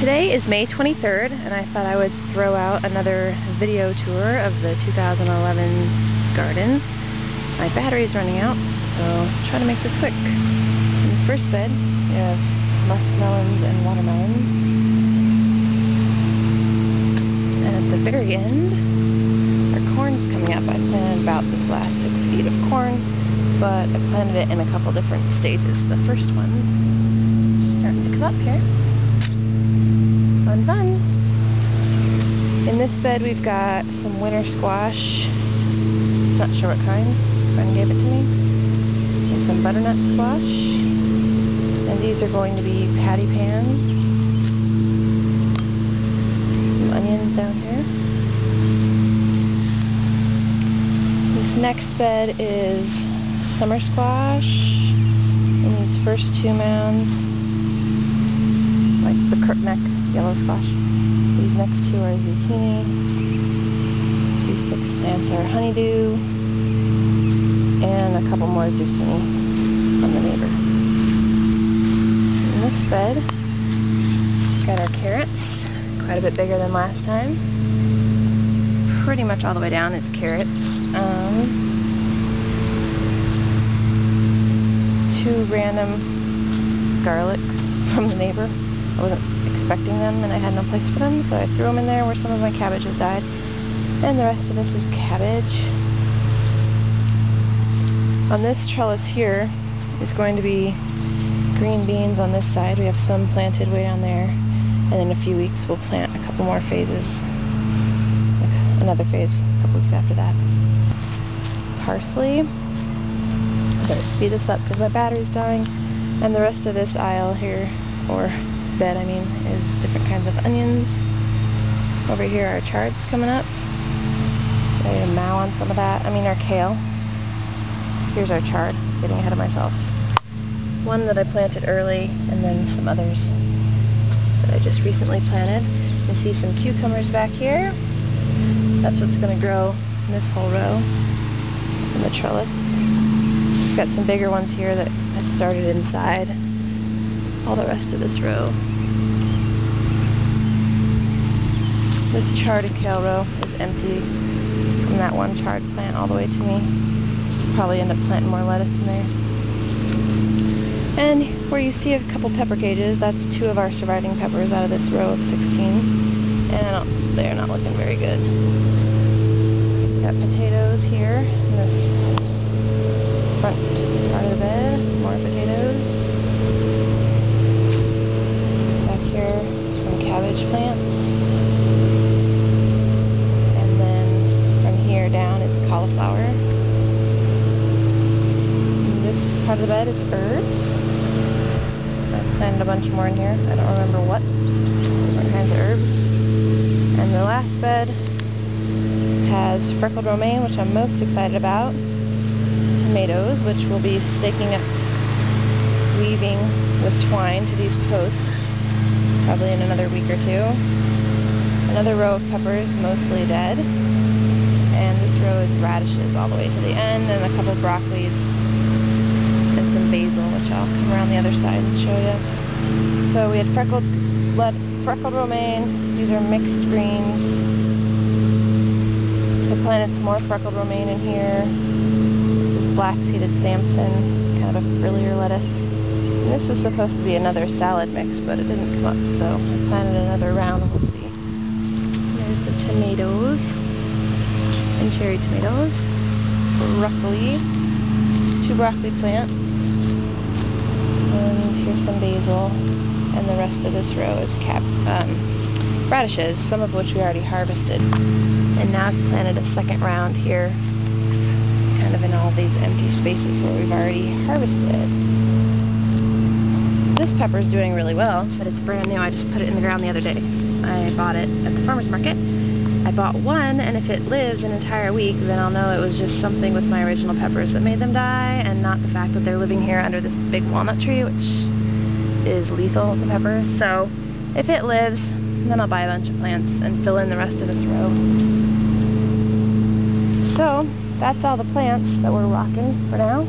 Today is May 23rd, and I thought I would throw out another video tour of the 2011 garden. My battery's running out, so I'll try to make this quick. In the first bed, we have muskmelons and watermelons. And at the very end, our corn's coming up. I planted about this last 6 feet of corn, but I planted it in a couple different stages. The first one is starting to come up here. Fun. In this bed we've got some winter squash, not sure what kind, a friend gave it to me, and some butternut squash, and these are going to be patty pans, some onions down here. This next bed is summer squash, and these first 2 mounds, like the crookneck yellow squash. These next 2 are zucchini. These 6 plants are honeydew. And a couple more zucchini from the neighbor. In this bed, we've got our carrots. Quite a bit bigger than last time. Pretty much all the way down is carrots. 2 random garlics from the neighbor. I wasn't expecting them, and I had no place for them, so I threw them in there where some of my cabbages died. And the rest of this is cabbage. On this trellis here is going to be green beans on this side. We have some planted way down there, and in a few weeks we'll plant a couple more phases. Another phase a couple weeks after that. Parsley. I better speed this up because my battery's dying. And the rest of this aisle here, or bed, is different kinds of onions. Over here our chard's coming up. Ready to mow on some of that. Our kale. Here's our chard. I was getting ahead of myself. One that I planted early, and then some others that I just recently planted. You can see some cucumbers back here. That's what's going to grow in this whole row in the trellis. Got some bigger ones here that I started inside all the rest of this row. This chard and kale row is empty from that one chard plant all the way to me. Probably end up planting more lettuce in there. And where you see a couple pepper cages, that's 2 of our surviving peppers out of this row of 16. And they're not looking very good. Got potatoes here in this front part of the bed. More potatoes. Back here, some cabbage plants. Down is cauliflower. And this part of the bed is herbs. I planted a bunch more in here. I don't remember what. Different kinds of herbs. And the last bed has freckled romaine, which I'm most excited about. Tomatoes, which we'll be staking up, weaving with twine to these posts, probably in another week or 2. Another row of peppers, mostly dead. And this row is radishes all the way to the end, and a couple broccolis and some basil, which I'll come around the other side and show you. So we had freckled romaine. These are mixed greens. I planted some more freckled romaine in here. This is black-seeded Samson, kind of a frillier lettuce. And this was supposed to be another salad mix, but it didn't come up, so I planted another round. We'll see. There's the tomatoes. And cherry tomatoes, broccoli, 2 broccoli plants, and here's some basil, and the rest of this row is radishes, some of which we already harvested. And now I've planted a second round here, kind of in all these empty spaces where we've already harvested. This pepper is doing really well, but it's brand new. I just put it in the ground the other day. I bought it at the farmer's market. I bought one, and if it lives an entire week, then I'll know it was just something with my original peppers that made them die, and not the fact that they're living here under this big walnut tree, which is lethal to peppers. So if it lives, then I'll buy a bunch of plants and fill in the rest of this row. So that's all the plants that we're rocking for now.